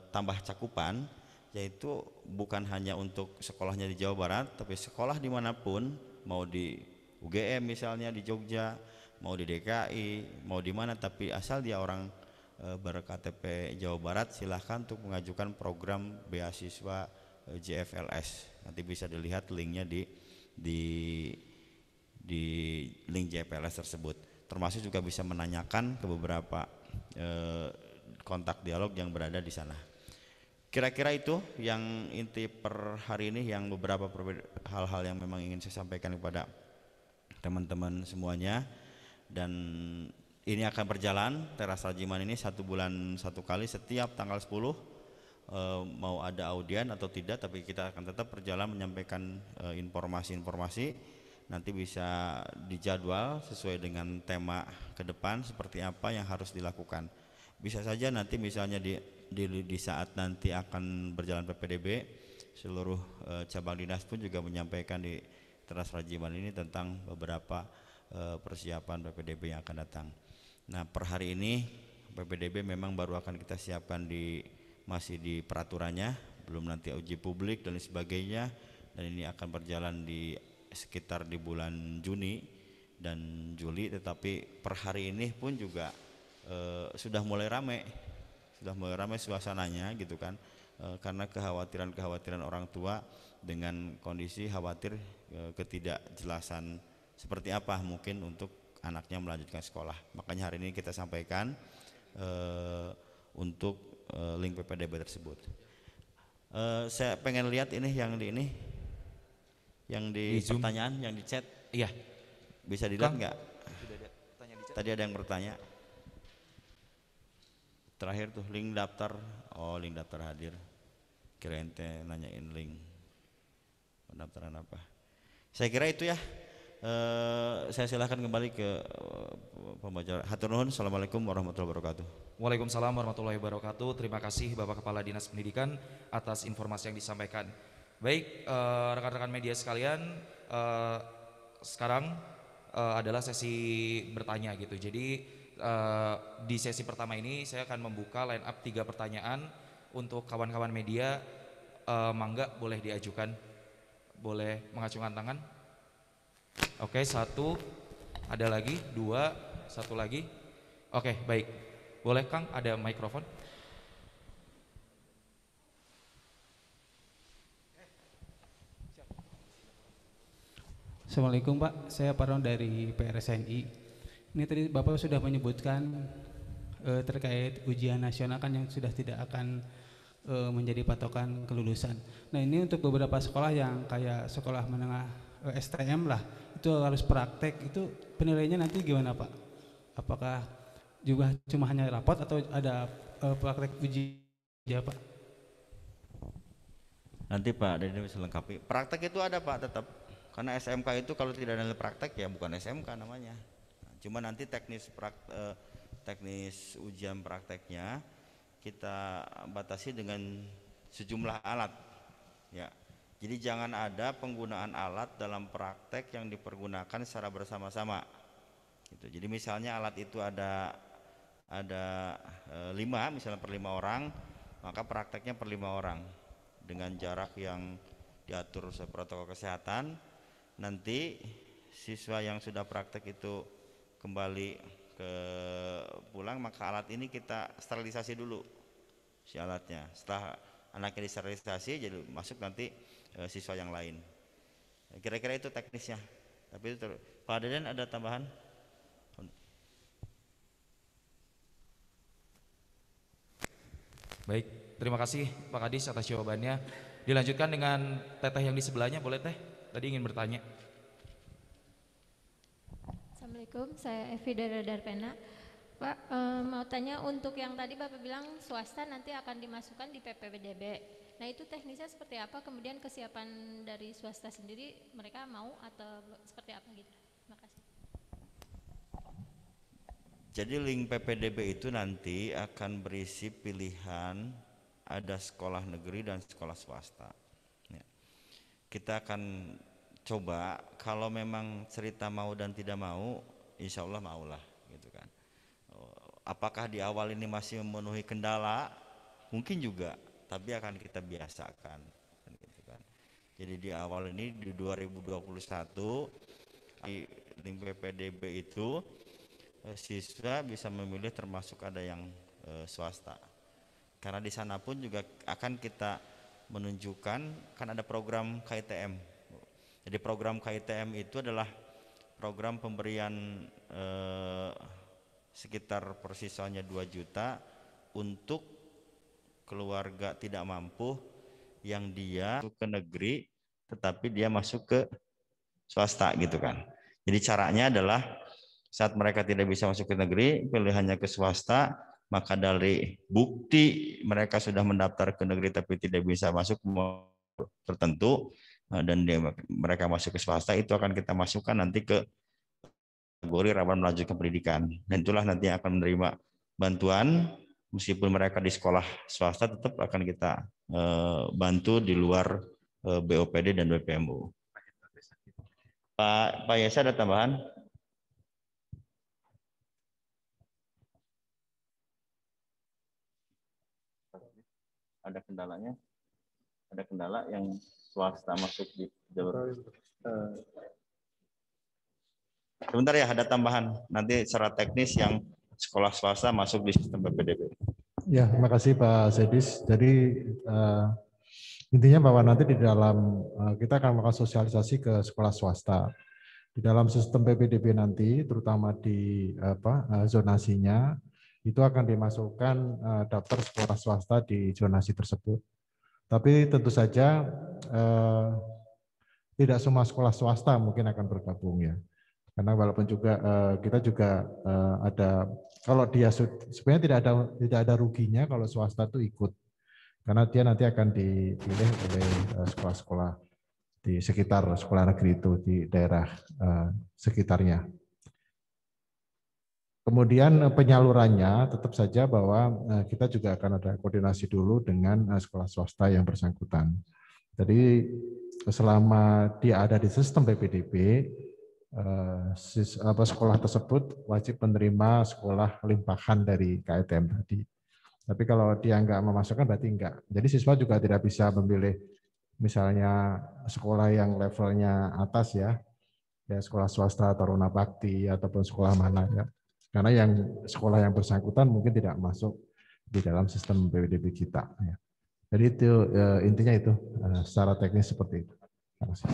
tambah cakupan, yaitu bukan hanya untuk sekolahnya di Jawa Barat, tapi sekolah dimanapun, mau di UGM misalnya di Jogja, mau di DKI, mau di mana, tapi asal dia orang ber-KTP Jawa Barat, silahkan untuk mengajukan program beasiswa JFLS. Nanti bisa dilihat linknya di link JFLS tersebut. Termasuk juga bisa menanyakan ke beberapa kontak dialog yang berada di sana. Kira-kira itu yang inti per hari ini, yang beberapa hal-hal yang memang ingin saya sampaikan kepada teman-teman semuanya. Dan ini akan berjalan teras Rajiman ini 1 bulan 1 kali setiap tanggal 10. Mau ada audien atau tidak, tapi kita akan tetap berjalan menyampaikan informasi-informasi. Nanti bisa dijadwal sesuai dengan tema ke depan seperti apa yang harus dilakukan. Bisa saja nanti misalnya di saat nanti akan berjalan PPDB, seluruh cabang dinas pun juga menyampaikan di teras Rajiman ini tentang beberapa persiapan PPDB yang akan datang. Nah, per hari ini PPDB memang baru akan kita siapkan masih di peraturannya, belum nanti uji publik dan sebagainya, dan ini akan berjalan di sekitar di bulan Juni dan Juli. Tetapi per hari ini pun juga sudah mulai ramai suasananya gitu kan, karena kekhawatiran orang tua dengan kondisi khawatir ketidakjelasan seperti apa mungkin untuk anaknya melanjutkan sekolah. Makanya hari ini kita sampaikan untuk link PPDB tersebut. Saya pengen lihat ini yang di pertanyaan, yang di chat. Iya. Bisa dilihat nggak? Tadi ada yang bertanya. Terakhir tuh link daftar. Oh, link daftar hadir. Kirain teh nanyain link pendaftaran apa. Saya kira itu ya. Saya silahkan kembali ke pembicara. Hatur nuhun. Assalamualaikum warahmatullahi wabarakatuh. Waalaikumsalam warahmatullahi wabarakatuh. Terima kasih Bapak Kepala Dinas Pendidikan atas informasi yang disampaikan. Baik, rekan-rekan media sekalian, sekarang adalah sesi bertanya gitu. Jadi di sesi pertama ini saya akan membuka line up 3 pertanyaan untuk kawan-kawan media. Mangga boleh diajukan, boleh mengacungkan tangan. Oke, 1, ada lagi, 2, 1 lagi. Oke, baik. Boleh Kang, ada mikrofon. Assalamualaikum Pak, saya Parwan dari PRSNI. Ini tadi Bapak sudah menyebutkan terkait ujian nasional kan yang sudah tidak akan menjadi patokan kelulusan. Nah, ini untuk beberapa sekolah yang kayak sekolah menengah STM lah, itu harus praktek, itu penilaiannya nanti gimana Pak? Apakah juga cuma hanya rapot atau ada praktek uji ya Pak? Nanti Pak Dede bisa lengkapi. Praktek itu ada Pak tetap. Karena SMK itu kalau tidak ada praktek ya bukan SMK namanya. Cuma nanti teknis ujian prakteknya kita batasi dengan sejumlah alat ya. Jadi jangan ada penggunaan alat dalam praktek yang dipergunakan secara bersama-sama gitu. Jadi misalnya alat itu ada 5, misalnya per 5 orang, maka prakteknya per 5 orang dengan jarak yang diatur sesuai protokol kesehatan. Nanti siswa yang sudah praktek itu kembali ke pulang, maka alat ini kita sterilisasi dulu si alatnya. Setelah anaknya disterilisasi, jadi masuk nanti siswa yang lain. Kira-kira itu teknisnya. Tapi itu Pak Deden ada tambahan? Baik, terima kasih Pak Kadis atas jawabannya. Dilanjutkan dengan teteh yang di sebelahnya, boleh teh? Tadi ingin bertanya. Assalamualaikum, saya Evi dari Darpena. Pak, mau tanya untuk yang tadi Bapak bilang swasta nanti akan dimasukkan di PPDB. Nah itu teknisnya seperti apa? Kemudian kesiapan dari swasta sendiri mereka mau atau seperti apa gitu? Terima kasih. Jadi link PPDB itu nanti akan berisi pilihan ada sekolah negeri dan sekolah swasta. Ya. Kita akan coba kalau memang cerita mau dan tidak mau, insya Allah maulah gitu kan. Apakah di awal ini masih memenuhi kendala? Mungkin juga, tapi akan kita biasakan gitu kan. Jadi di awal ini di 2021 di link PPDB itu siswa bisa memilih termasuk ada yang swasta. Karena di sana pun juga akan kita menunjukkan kan ada program KITM. Jadi program KITM itu adalah program pemberian sekitar per siswanya 2 juta untuk keluarga tidak mampu yang dia masuk ke negeri tetapi dia masuk ke swasta gitu kan. Jadi caranya adalah saat mereka tidak bisa masuk ke negeri, pilihannya ke swasta, maka dari bukti mereka sudah mendaftar ke negeri tapi tidak bisa masuk tertentu dan mereka masuk ke swasta, itu akan kita masukkan nanti ke kategori rawan melanjutkan pendidikan. Dan itulah nanti akan menerima bantuan meskipun mereka di sekolah swasta tetap akan kita bantu di luar BOPD dan BPMU. Pak Yesa ada tambahan? Ada kendalanya? Ada kendala yang swasta masuk di jalur. Sebentar ya, ada tambahan. Nanti secara teknis yang sekolah swasta masuk di sistem PPDB. Ya, terima kasih Pak Zedis. Jadi intinya bahwa nanti di dalam kita akan melakukan sosialisasi ke sekolah swasta. Di dalam sistem PPDB nanti, terutama di zonasinya, itu akan dimasukkan daftar sekolah swasta di zonasi tersebut. Tapi tentu saja tidak semua sekolah swasta mungkin akan bergabung ya. Karena walaupun juga kita juga ada, kalau dia sebenarnya tidak ada ruginya kalau swasta itu ikut. Karena dia nanti akan dipilih oleh sekolah-sekolah di sekitar sekolah negeri itu di daerah sekitarnya. Kemudian penyalurannya tetap saja bahwa kita juga akan ada koordinasi dulu dengan sekolah swasta yang bersangkutan. Jadi selama dia ada di sistem PPDB, sekolah tersebut wajib menerima sekolah limpahan dari KITM tadi. Tapi kalau dia nggak memasukkan berarti enggak. Jadi siswa juga tidak bisa memilih misalnya sekolah yang levelnya atas ya sekolah swasta Taruna Bakti ataupun sekolah mana ya. Karena yang sekolah yang bersangkutan mungkin tidak masuk di dalam sistem PPDB kita. Ya. Jadi itu intinya itu secara teknis seperti itu. Terima kasih.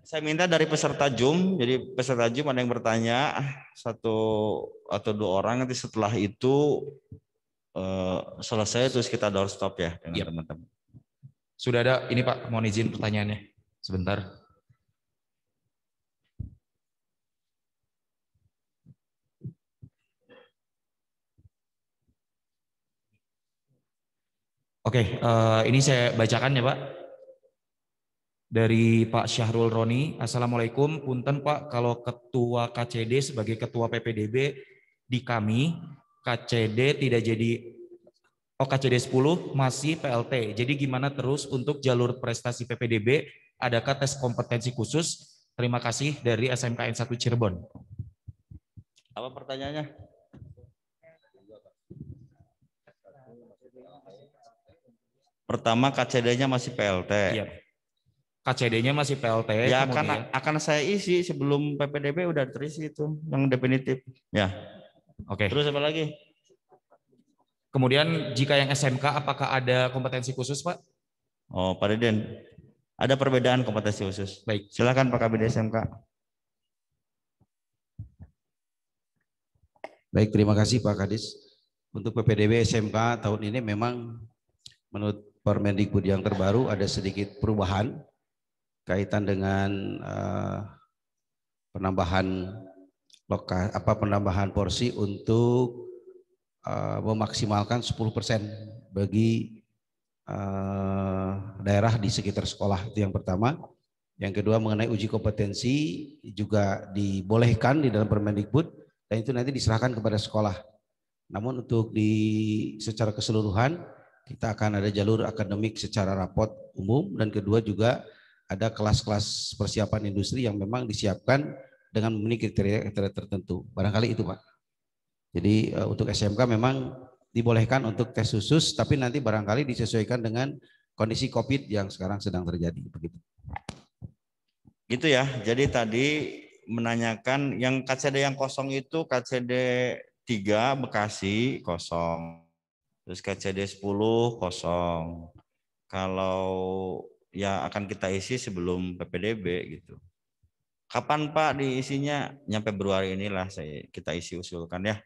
Saya minta dari peserta Zoom, jadi peserta Zoom ada yang bertanya 1 atau 2 orang, nanti setelah itu selesai terus kita doorstop ya dengan teman-teman. Sudah ada ini Pak, mohon izin pertanyaannya sebentar. Oke, ini saya bacakan ya Pak. dari Pak Syahrul Roni. Assalamualaikum, punten Pak, kalau ketua KCD sebagai ketua PPDB di kami, KCD tidak jadi, KCD 10 masih PLT. Jadi gimana terus untuk jalur prestasi PPDB? Adakah tes kompetensi khusus? Terima kasih dari SMKN 1 Cirebon. Apa pertanyaannya? Pertama KCD-nya masih PLT. Iya. KCD-nya masih PLT. Ya kemudian akan saya isi sebelum PPDB udah terisi itu yang definitif. Ya. Oke. Terus apa lagi? Kemudian jika yang SMK apakah ada kompetensi khusus, Pak? Oh, Pak Deden. Ada perbedaan kompetensi khusus. Baik. Silakan Pak Kabid SMK. Baik, terima kasih Pak Kadis. Untuk PPDB SMK tahun ini memang menurut Permendikbud yang terbaru ada sedikit perubahan kaitan dengan penambahan porsi untuk memaksimalkan 10% bagi daerah di sekitar sekolah. Itu yang pertama. Yang kedua mengenai uji kompetensi juga dibolehkan di dalam Permendikbud dan itu nanti diserahkan kepada sekolah. Namun untuk secara keseluruhan kita akan ada jalur akademik secara rapot umum dan kedua juga ada kelas-kelas persiapan industri yang memang disiapkan dengan memenuhi kriteria tertentu. Barangkali itu Pak. Jadi untuk SMK memang dibolehkan untuk tes khusus tapi nanti barangkali disesuaikan dengan kondisi COVID yang sekarang sedang terjadi begitu. Gitu ya. Jadi tadi menanyakan yang KCD yang kosong itu KCD 3 Bekasi kosong. Terus KCD 10 kosong. Kalau ya akan kita isi sebelum PPDB gitu. Kapan Pak diisinya? Nyampe Februari inilah kita isi usulkan ya.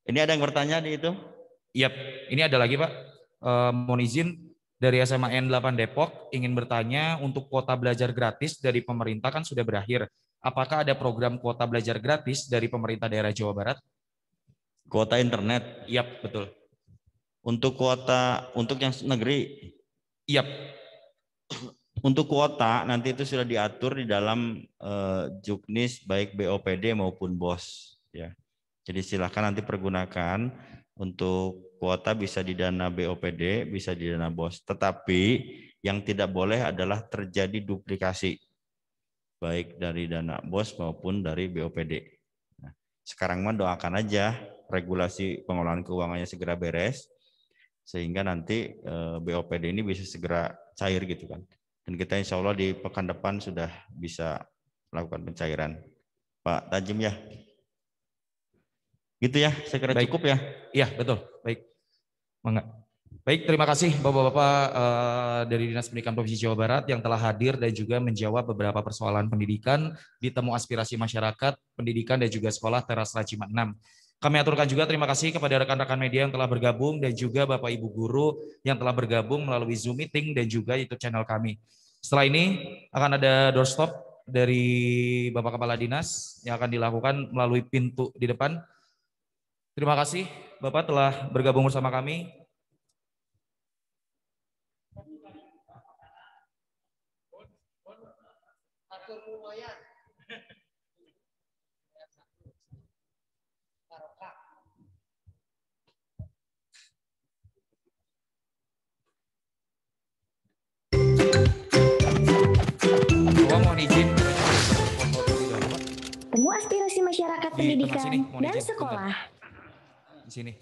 Ini ada yang bertanya di itu? Iya, ini ada lagi Pak. Mohon izin dari SMA N8 Depok ingin bertanya untuk kuota belajar gratis dari pemerintah kan sudah berakhir. Apakah ada program kuota belajar gratis dari pemerintah daerah Jawa Barat? Kuota internet? Iya, betul. Untuk kuota untuk yang negeri? Iya. Untuk kuota nanti itu sudah diatur di dalam Juknis baik BOPD maupun BOS ya. Jadi silahkan nanti pergunakan untuk kuota bisa di dana BOPD, bisa di dana BOS. Tetapi yang tidak boleh adalah terjadi duplikasi baik dari dana BOS maupun dari BOPD. Nah, sekarang mah doakan aja regulasi pengelolaan keuangannya segera beres sehingga nanti BOPD ini bisa segera cair gitu kan. Dan kita insya Allah di pekan depan sudah bisa melakukan pencairan. Pak Tajim ya. Gitu ya, saya kira baik. cukup ya. Iya, betul. Baik. Mangga. Baik, terima kasih Bapak-Bapak dari Dinas Pendidikan Provinsi Jawa Barat yang telah hadir dan juga menjawab beberapa persoalan pendidikan di Temu Aspirasi Masyarakat, Pendidikan dan juga Sekolah Teras Raciman 6. Kami aturkan juga terima kasih kepada rekan-rekan media yang telah bergabung dan juga Bapak Ibu guru yang telah bergabung melalui Zoom meeting dan juga YouTube channel kami. Setelah ini akan ada doorstop dari Bapak Kepala Dinas yang akan dilakukan melalui pintu di depan. Terima kasih Bapak telah bergabung bersama kami. Mohon izin. Temu aspirasi masyarakat pendidikan sini, dan sekolah. Di sini.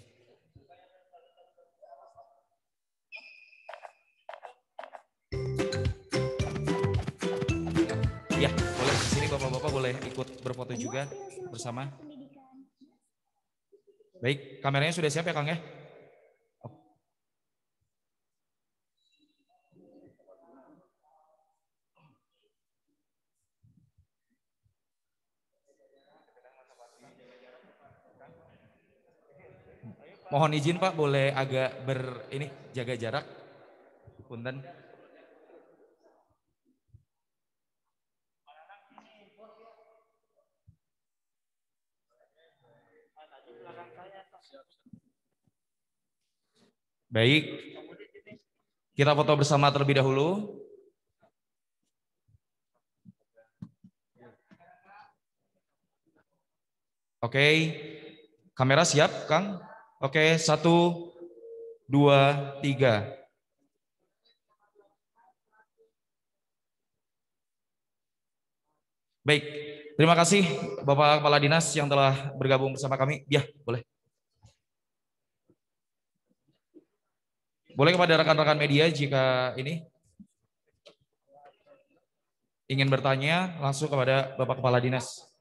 Ya, boleh di sini Bapak-bapak boleh ikut berfoto juga bersama. Baik, kameranya sudah siap ya Kang ya? Mohon izin Pak, boleh agak jaga jarak. Punten. Baik, kita foto bersama terlebih dahulu. Oke, kamera siap, Kang? Oke, 1, 2, 3. Baik, terima kasih Bapak Kepala Dinas yang telah bergabung bersama kami. Ya, boleh. Boleh kepada rekan-rekan media jika ini ingin bertanya langsung kepada Bapak Kepala Dinas.